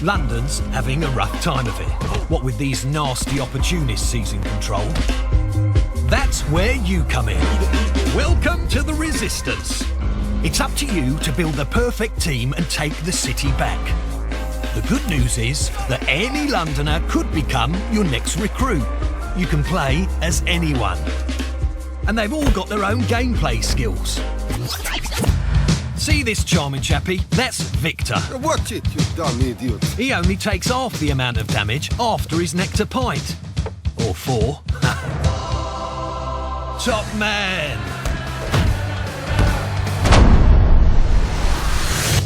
London's having a rough time of it, what with these nasty opportunists seizing control. That's where you come in. Welcome to the Resistance. It's up to you to build the perfect team and take the city back. The good news is that any Londoner could become your next recruit. You can play as anyone. And they've all got their own gameplay skills. See this charming chappie? That's Victor. Watch it, you dumb idiot. He only takes half the amount of damage after his nectar pint. Or 4. Top man!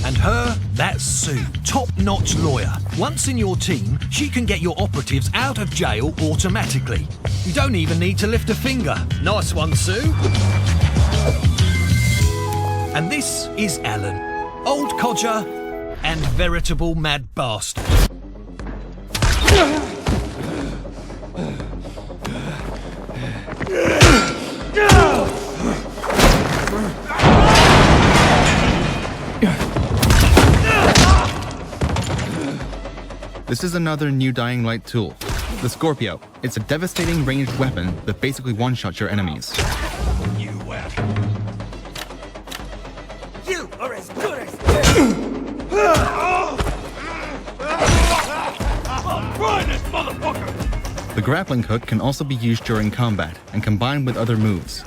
And her, that's Sue, top-notch lawyer. Once in your team, she can get your operatives out of jail automatically. You don't even need to lift a finger. Nice one, Sue. And this is Alan, old codger and veritable mad bastard. This is another new Dying Light tool, the Scorpio. It's a devastating ranged weapon that basically one-shots your enemies. You are as good as try this motherfucker! The grappling hook can also be used during combat and combined with other moves.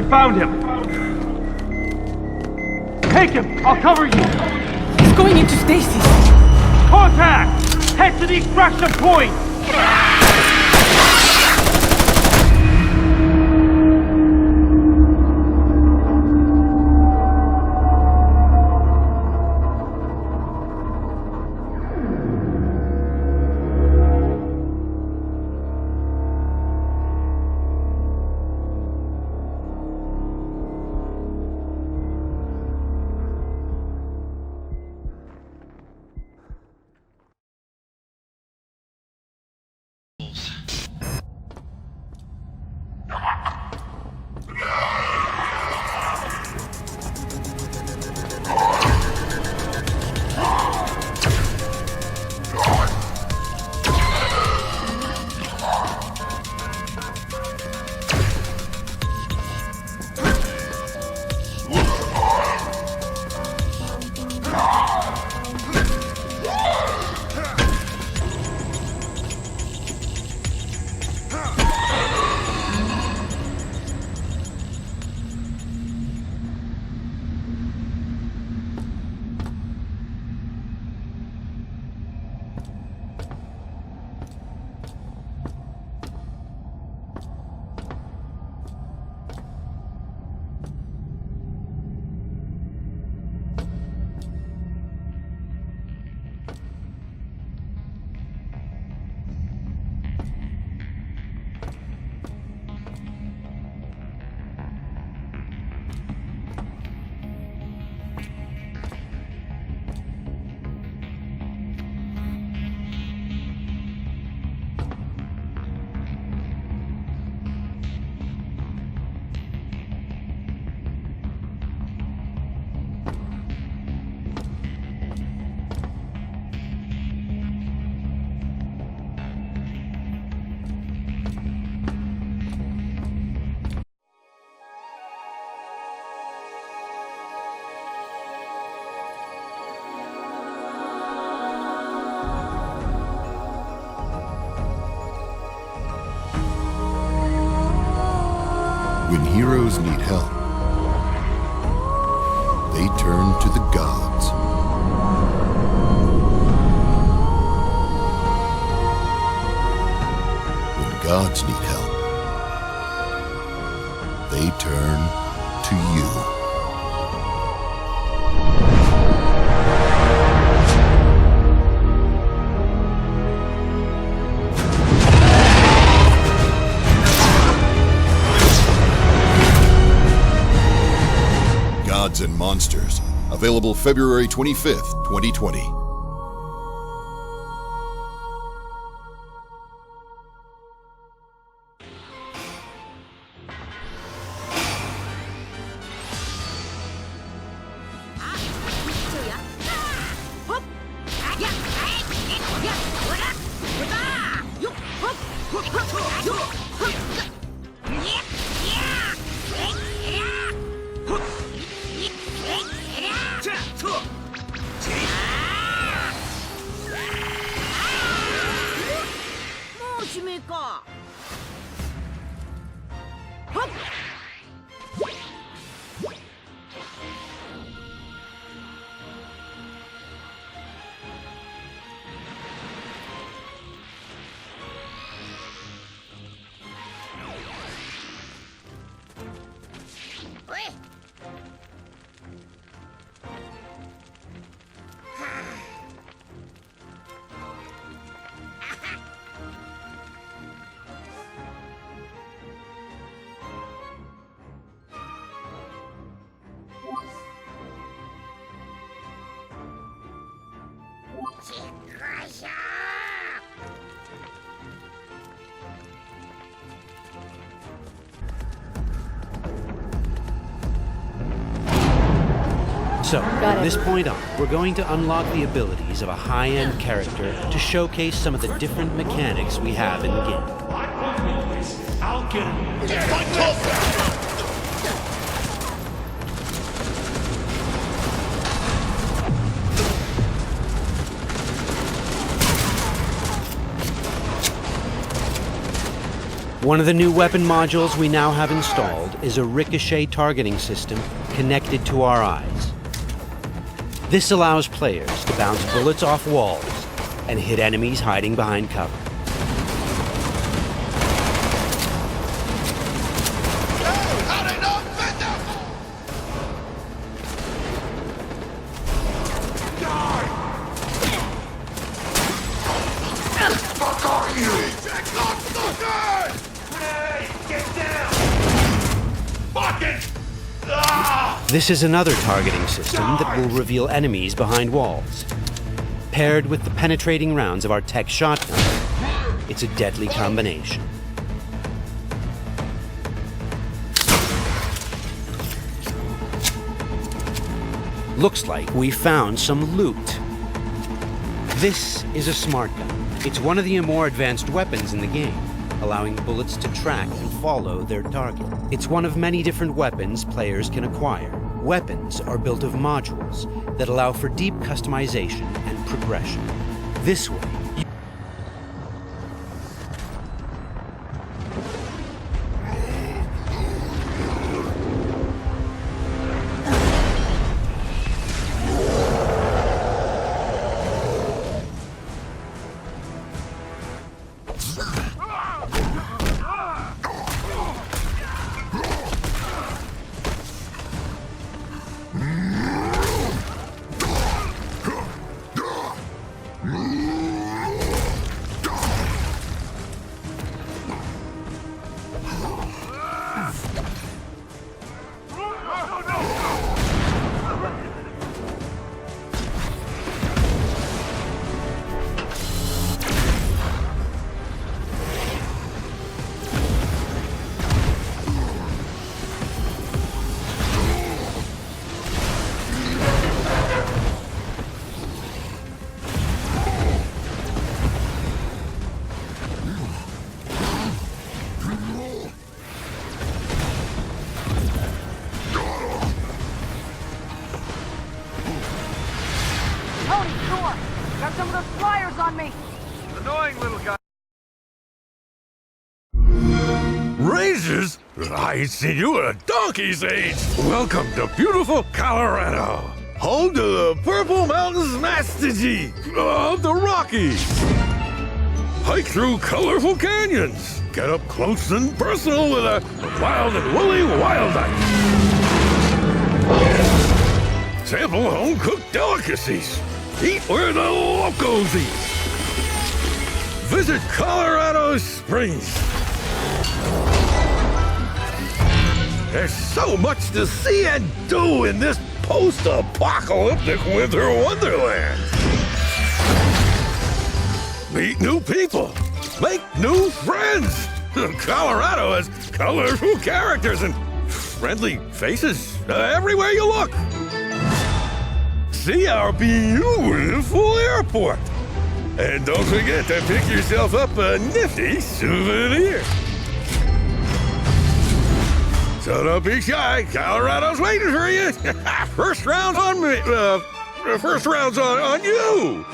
Found him. Take him. I'll cover you. He's going into stasis. Contact! Head to the extraction point. When heroes need help, they turn to the gods. When gods need help, they turn to you. Gods and Monsters, available February 25th, 2020. So, from this point on, we're going to unlock the abilities of a high-end character to showcase some of the different mechanics we have in the game. I'll get him. One of the new weapon modules we now have installed is a ricochet targeting system connected to our eyes. This allows players to bounce bullets off walls and hit enemies hiding behind cover. This is another targeting system that will reveal enemies behind walls. Paired with the penetrating rounds of our tech shotgun, it's a deadly combination. Looks like we found some loot. This is a smart gun. It's one of the more advanced weapons in the game, allowing bullets to track and follow their target. It's one of many different weapons players can acquire. Weapons are built of modules that allow for deep customization and progression. This way, I ain't seen you in a donkey's age. Welcome to beautiful Colorado, home to the Purple Mountains Mastigy of the Rockies. Hike through colorful canyons. Get up close and personal with a wild and woolly wild ice. Sample home-cooked delicacies. Eat where the locals eat. Visit Colorado Springs. There's so much to see and do in this post-apocalyptic winter wonderland. Meet new people. Make new friends. Colorado has colorful characters and friendly faces everywhere you look. See our beautiful airport. And don't forget to pick yourself up a nifty souvenir. So don't be shy. Colorado's waiting for you. First round's on me. First round's on you.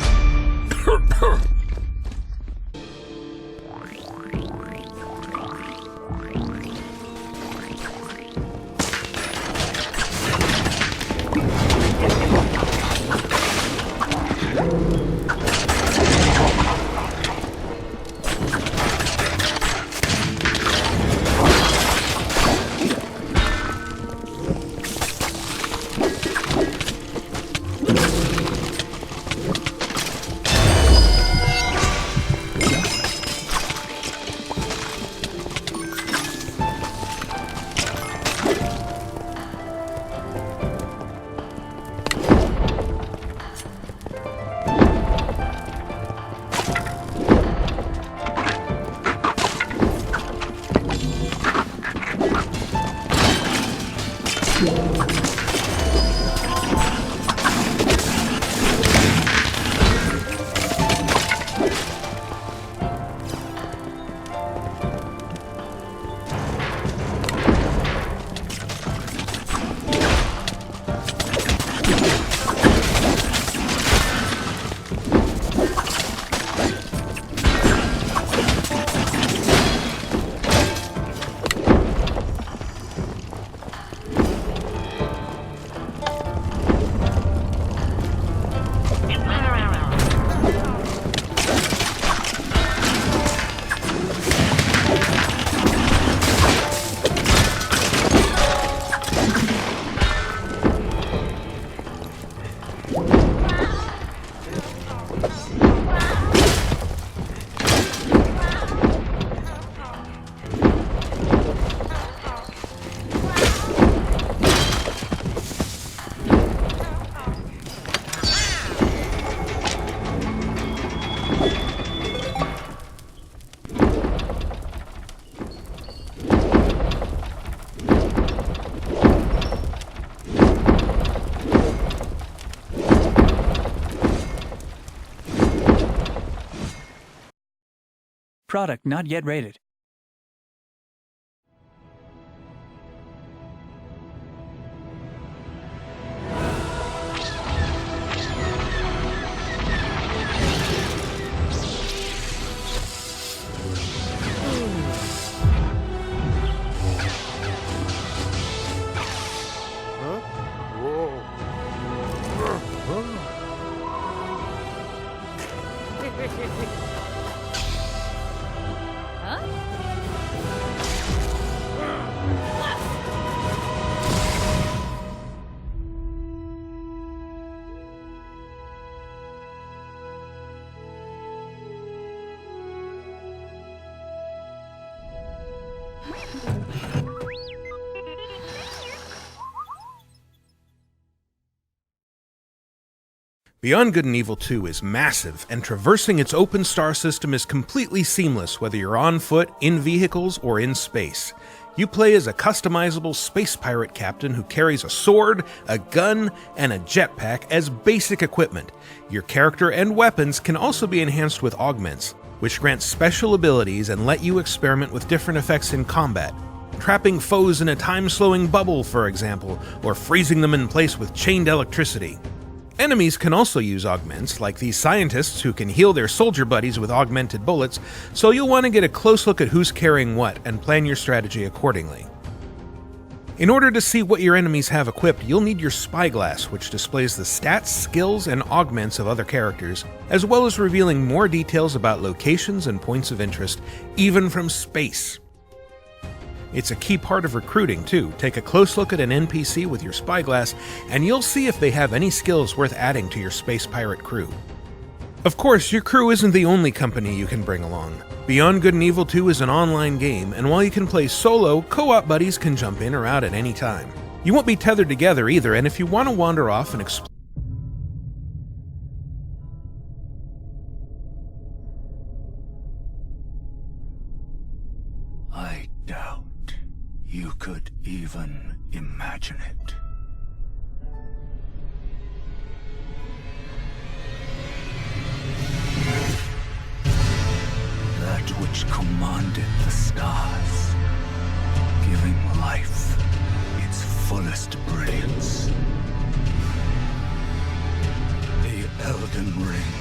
Product not yet rated. Beyond Good and Evil 2 is massive, and traversing its open star system is completely seamless whether you're on foot, in vehicles, or in space. You play as a customizable space pirate captain who carries a sword, a gun, and a jetpack as basic equipment. Your character and weapons can also be enhanced with augments, which grant special abilities and let you experiment with different effects in combat. Trapping foes in a time-slowing bubble, for example, or freezing them in place with chained electricity. Enemies can also use augments, like these scientists who can heal their soldier buddies with augmented bullets, so you'll want to get a close look at who's carrying what and plan your strategy accordingly. In order to see what your enemies have equipped, you'll need your spyglass, which displays the stats, skills, and augments of other characters, as well as revealing more details about locations and points of interest, even from space. It's a key part of recruiting, too. Take a close look at an NPC with your spyglass, and you'll see if they have any skills worth adding to your space pirate crew. Of course, your crew isn't the only company you can bring along. Beyond Good and Evil 2 is an online game, and while you can play solo, co-op buddies can jump in or out at any time. You won't be tethered together either, and if you want to wander off and explore, I doubt you could even imagine it. That which commanded the stars, giving life its fullest brilliance. The Elden Ring.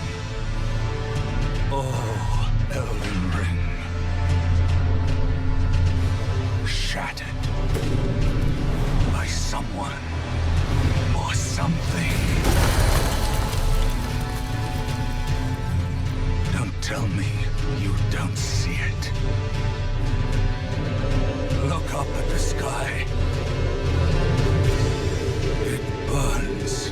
Oh, Elden Ring. Shattered by someone or something. Don't tell me you don't see it. Look up at the sky. It burns.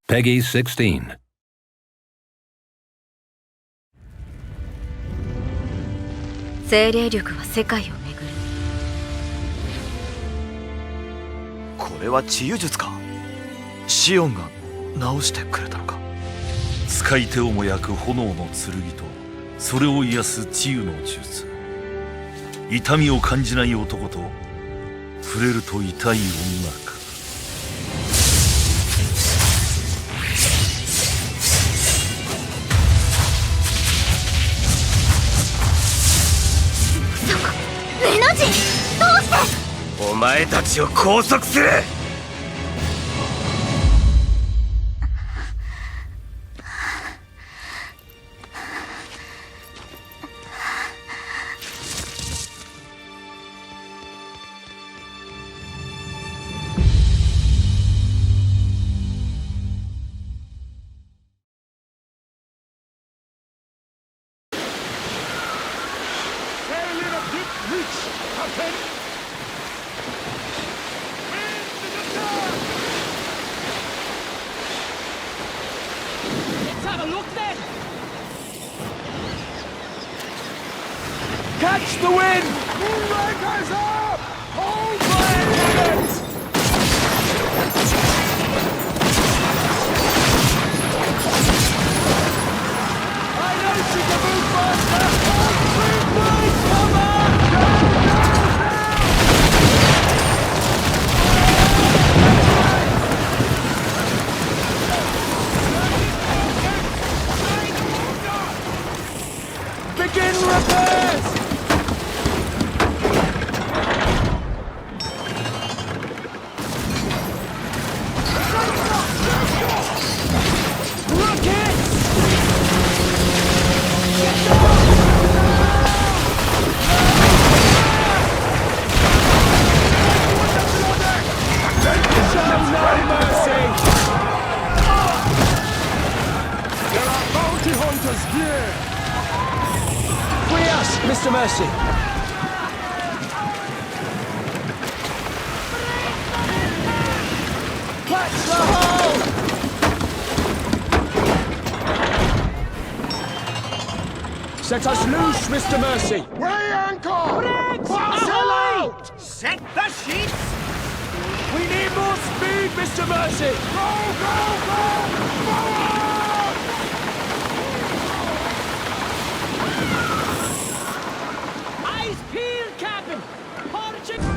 Peggy 16. お前たちを拘束する。Catch the wind! Moonrakers up! Hold fire, cannons! I know she can move faster! Move, come on! Begin repairs! Mr. Mercy. Catch the hole! Set us loose, Mr. Mercy. Weigh anchor! Parcel out! Set the sheets! We need more speed, Mr. Mercy! Go, go, go! Forward! Eyes peeled, Captain! Portugal!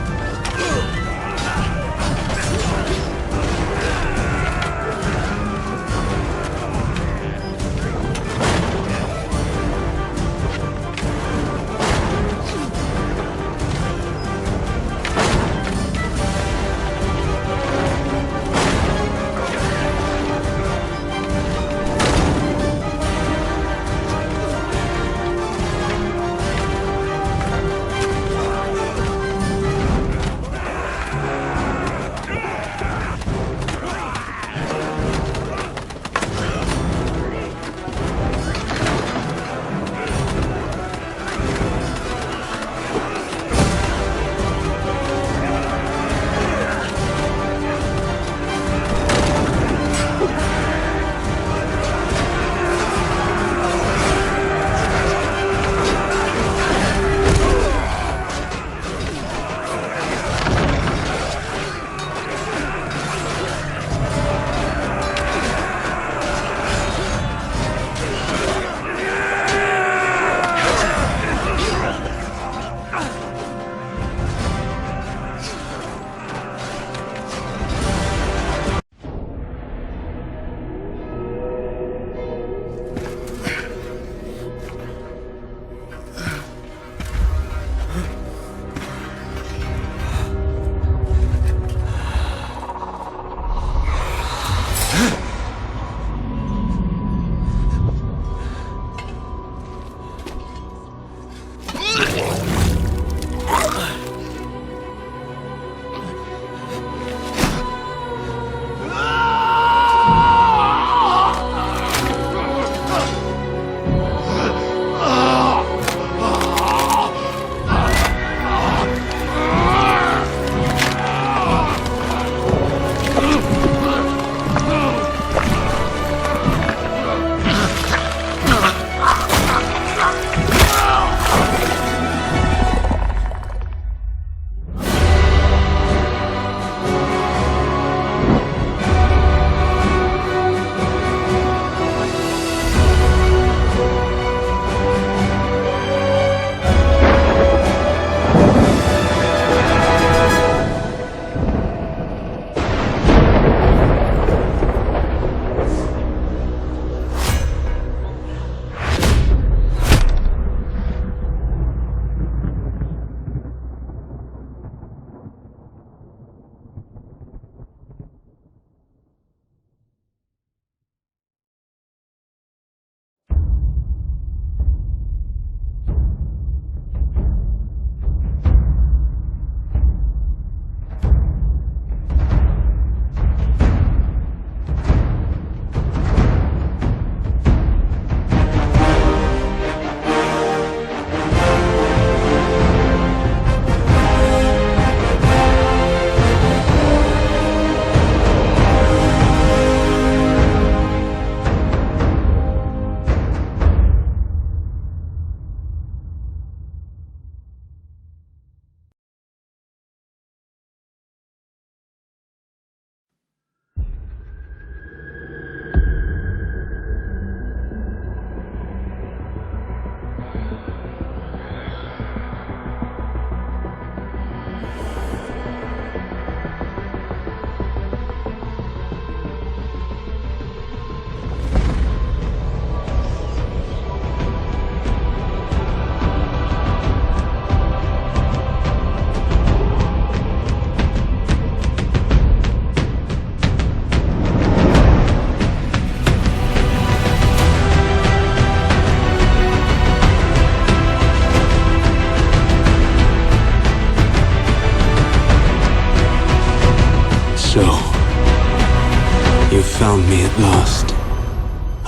found me at last.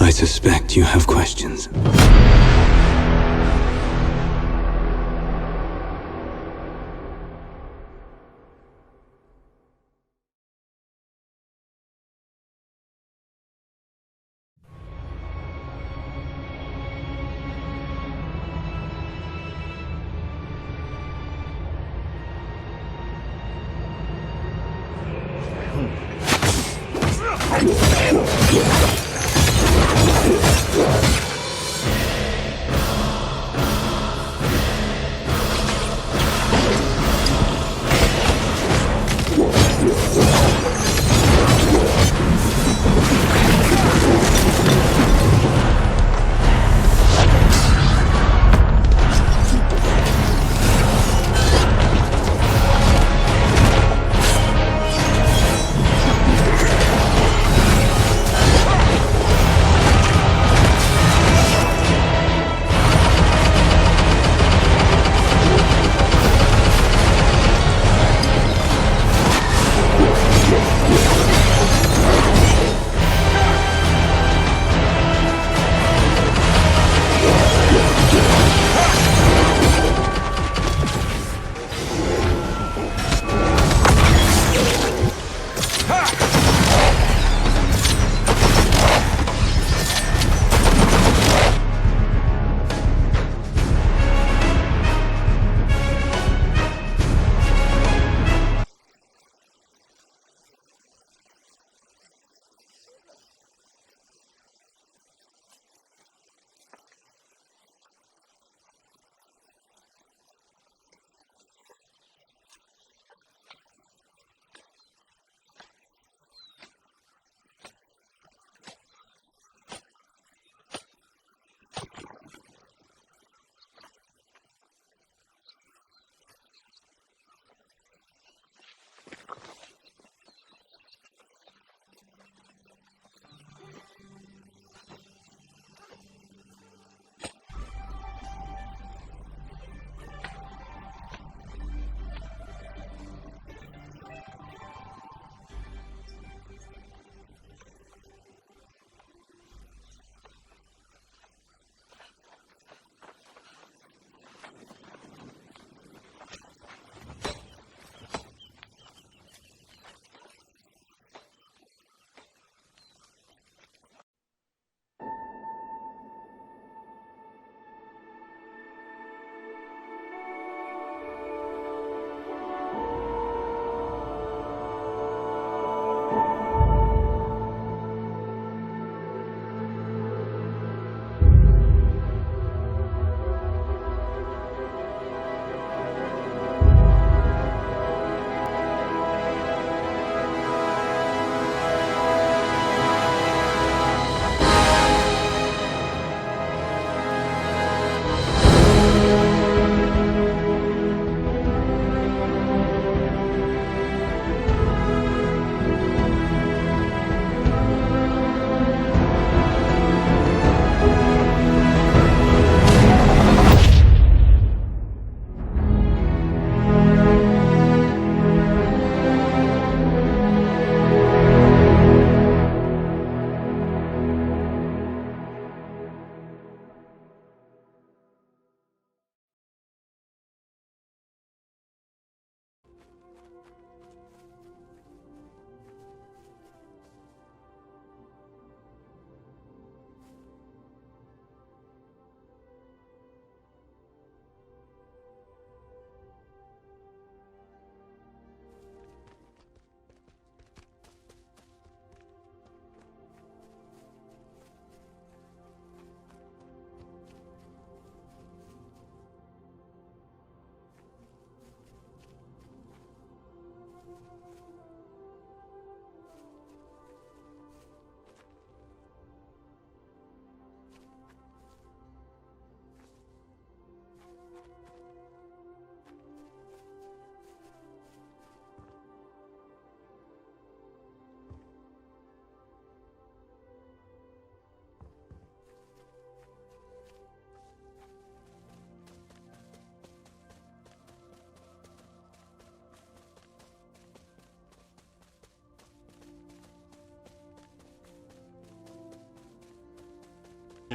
I suspect you have questions.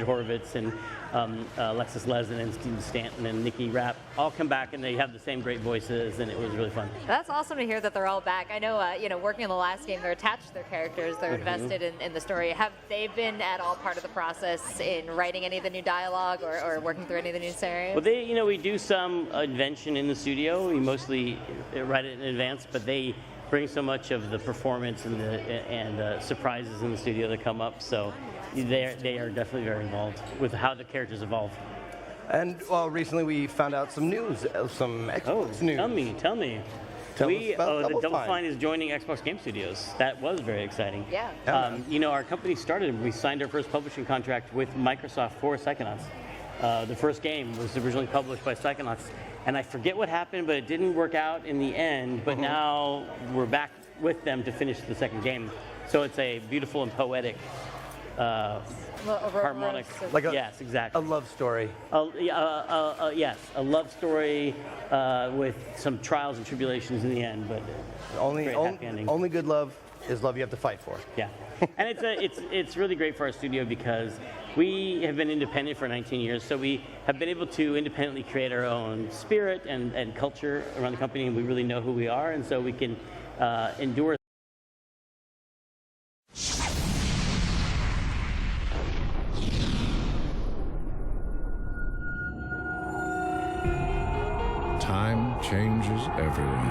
Horowitz and Alexis Lezen and Steven Stanton and Nikki Rapp all come back, and they have the same great voices, and it was really fun. That's awesome to hear that they're all back. I know, working on the last game, they're attached to their characters, they're invested in the story. Have they been at all part of the process in writing any of the new dialogue or working through any of the new scenarios? Well, we do some invention in the studio. We mostly write it in advance, but they bring so much of the performance and surprises in the studio that come up. So they are definitely very involved with how the characters evolve. And well, recently we found out some news, some Xbox news. Tell me. Tell us about Double Fine is joining Xbox Game Studios. That was very exciting. Yeah. Our company started, we signed our first publishing contract with Microsoft for Psychonauts. The first game was originally published by Psychonauts, and I forget what happened, but it didn't work out in the end, but now we're back with them to finish the second game. So it's a beautiful and poetic harmonic. Yes, exactly. A love story. Yes, a love story with some trials and tribulations in the end, but only good love is love you have to fight for. Yeah, and it's really great for our studio because we have been independent for 19 years, so we have been able to independently create our own spirit and culture around the company, and we really know who we are, and so we can endure. Time changes everyone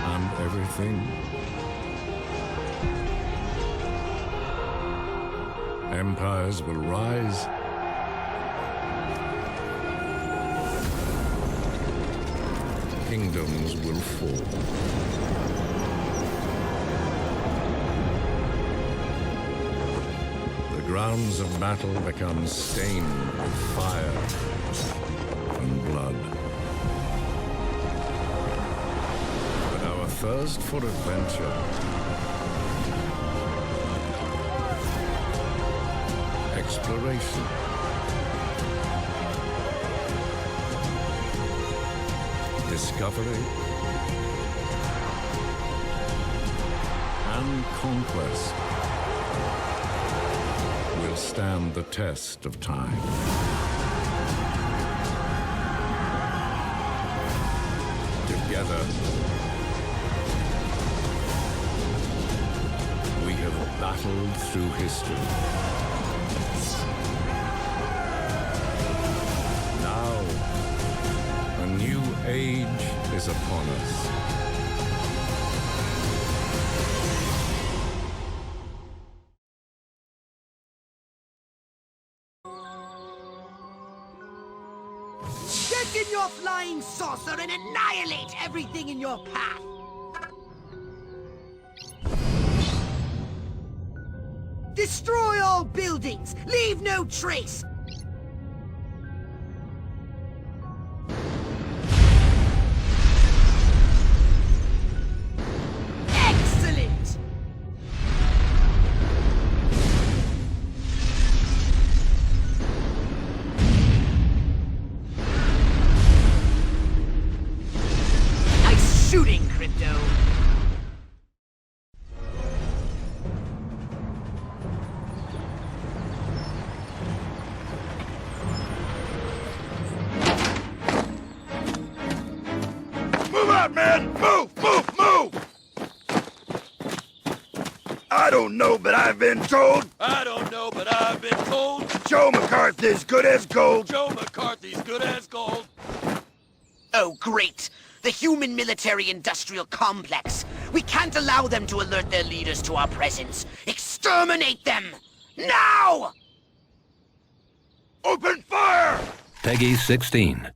and everything. Empires will rise, kingdoms will fall. The grounds of battle become stained with fire and blood. But our thirst for adventure exploration, discovery, and conquest will stand the test of time. Together, we have battled through history. A new age is upon us. Get in your flying saucer and annihilate everything in your path! Destroy all buildings! Leave no trace! I don't know, but I've been told. Joe McCarthy's good as gold. Joe McCarthy's good as gold. Oh, great. The human military-industrial complex. We can't allow them to alert their leaders to our presence. Exterminate them! Now! Open fire! Peggy 16.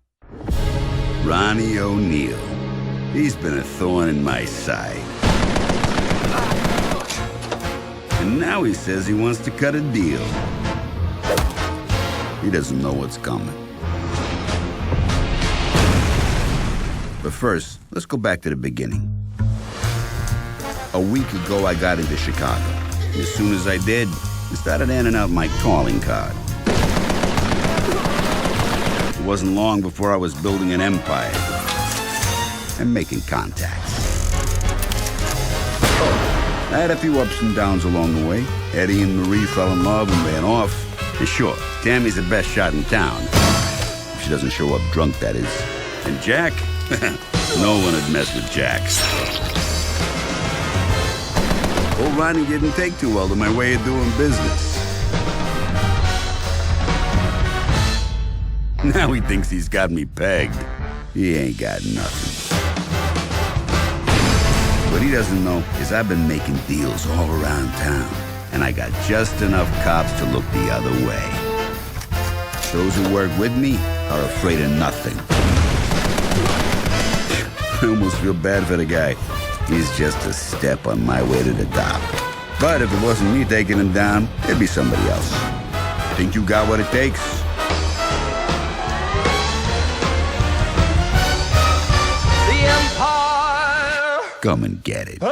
Ronnie O'Neill. He's been a thorn in my side. And now he says he wants to cut a deal. He doesn't know what's coming. But first, let's go back to the beginning. A week ago, I got into Chicago. And as soon as I did, I started handing out my calling card. It wasn't long before I was building an empire and making contacts. I had a few ups and downs along the way. Eddie and Marie fell in love and ran off. And sure, Tammy's the best shot in town. If she doesn't show up drunk, that is. And Jack? No one would mess with Jack. Old Ronnie didn't take too well to my way of doing business. Now he thinks he's got me pegged. He ain't got nothing. What he doesn't know is I've been making deals all around town, and I got just enough cops to look the other way. Those who work with me are afraid of nothing. I almost feel bad for the guy. He's just a step on my way to the top. But if it wasn't me taking him down, it'd be somebody else. Think you got what it takes? The Empire! Come and get it.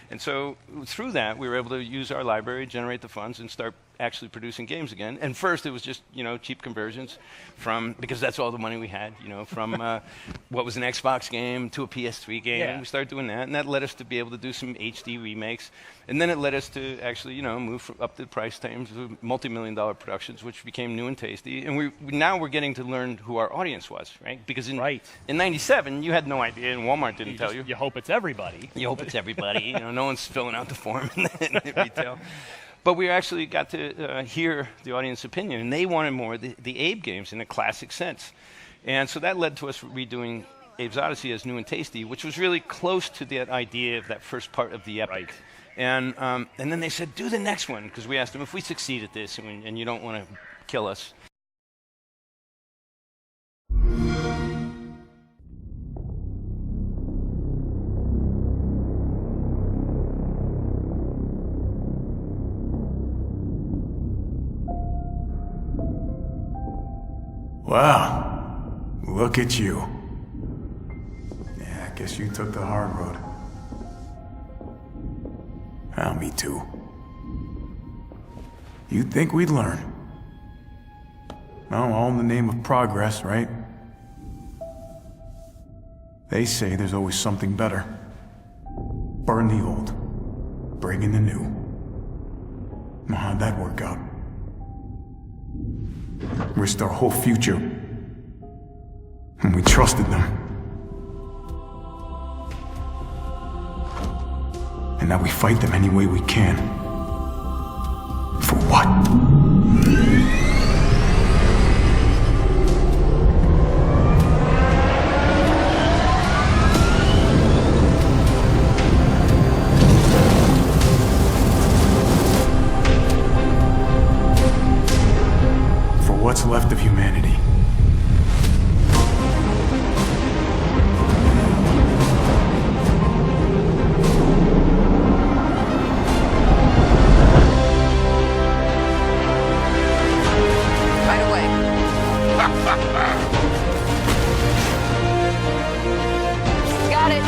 And so through that, we were able to use our library, generate the funds, and start actually producing games again. And first, it was just, cheap conversions from, because that's all the money we had, from what was an Xbox game to a PS3 game. Yeah. We started doing that, and that led us to be able to do some HD remakes. And then it led us to actually, move up the price tags to multi-million-dollar productions, which became new and tasty. And now we're getting to learn who our audience was, right? Because in '97, you had no idea, and Walmart didn't tell you. You hope it's everybody. You hope it's everybody. No one's filling out the form in retail. But we actually got to hear the audience opinion, and they wanted more of the Abe games in a classic sense. And so that led to us redoing Abe's Odyssey as new and tasty, which was really close to that idea of that first part of the epic. And then they said, do the next one, because we asked them, if we succeed at this and you don't want to kill us. Wow, look at you. Yeah, I guess you took the hard road. Well, me too. You'd think we'd learn. Well, all in the name of progress, right? They say there's always something better. Burn the old, bring in the new. Well, how'd that work out? Risked our whole future. And we trusted them. And now we fight them any way we can. For what? For what's left of humanity. Got it.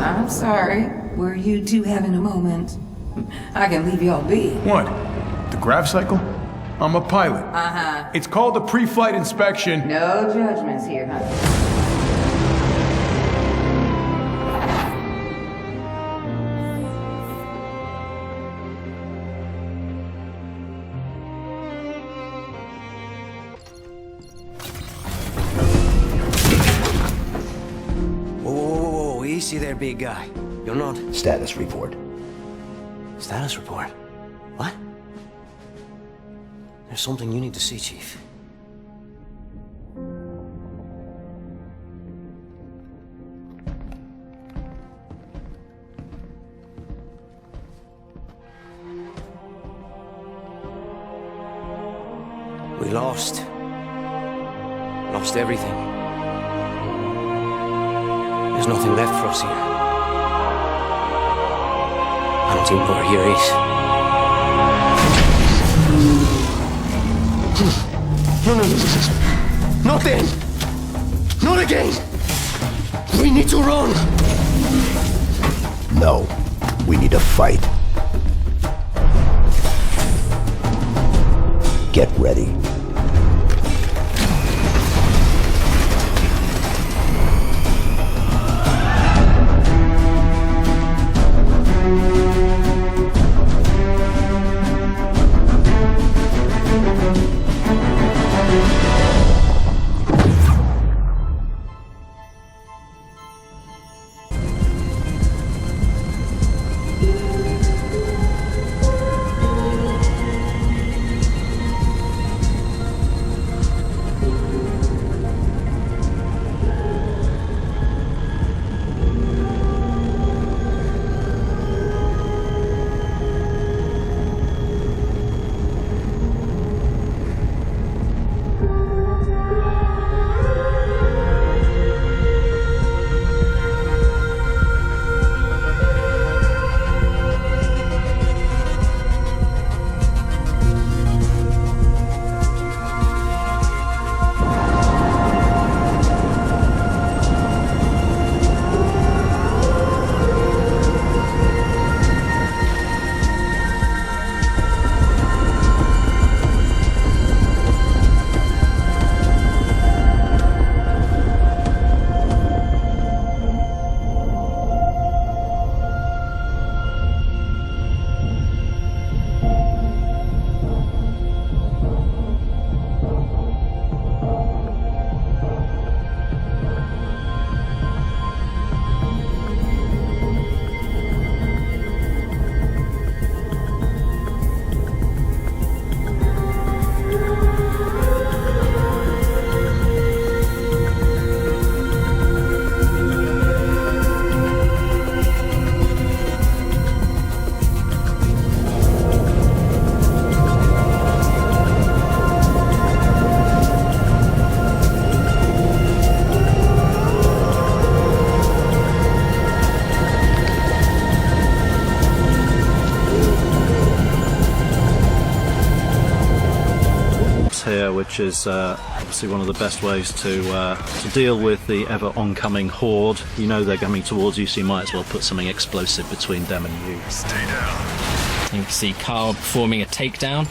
I'm sorry. Were you two having a moment? I can leave y'all be. What? The grav cycle? I'm a pilot. Uh-huh. It's called a pre-flight inspection. No judgments here, honey. Whoa, easy there, big guy. You're not... Status report. Status report? What? There's something you need to see, Chief. lost. Lost everything. There's nothing left for us here. I don't even know where here is. No. Not then! Not again! We need to run! No, we need to fight. Get ready. Here, which is obviously one of the best ways to deal with the ever oncoming horde. You know they're coming towards you, so you might as well put something explosive between them and you. Stay down. You can see Carl performing a takedown.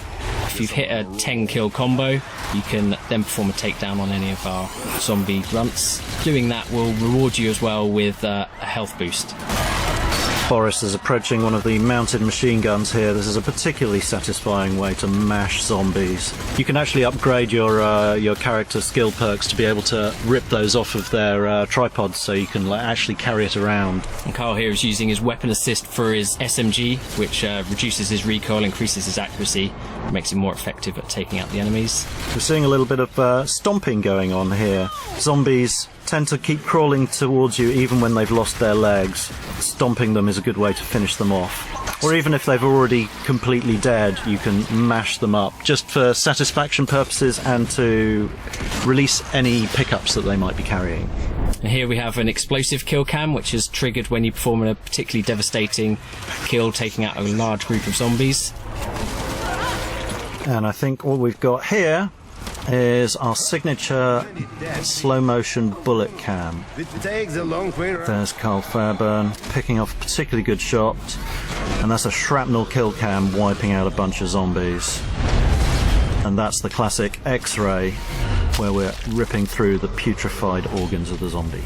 If you've hit a 10-kill combo, you can then perform a takedown on any of our zombie grunts. Doing that will reward you as well with a health boost. Boris is approaching one of the mounted machine guns here. This is a particularly satisfying way to mash zombies. You can actually upgrade your character skill perks to be able to rip those off of their tripods, so you can actually carry it around. And Carl here is using his weapon assist for his SMG, which reduces his recoil, increases his accuracy, makes him more effective at taking out the enemies. We're seeing a little bit of stomping going on here. Zombies tend to keep crawling towards you even when they've lost their legs. Stomping them is a good way to finish them off. Or even if they've already completely dead, you can mash them up, just for satisfaction purposes and to release any pickups that they might be carrying. And here we have an explosive kill cam, which is triggered when you perform a particularly devastating kill, taking out a large group of zombies. And I think all we've got here is our signature slow motion bullet cam. There's Carl Fairburn picking off a particularly good shot, and that's a shrapnel kill cam wiping out a bunch of zombies. And that's the classic X-ray, where we're ripping through the putrefied organs of the zombie.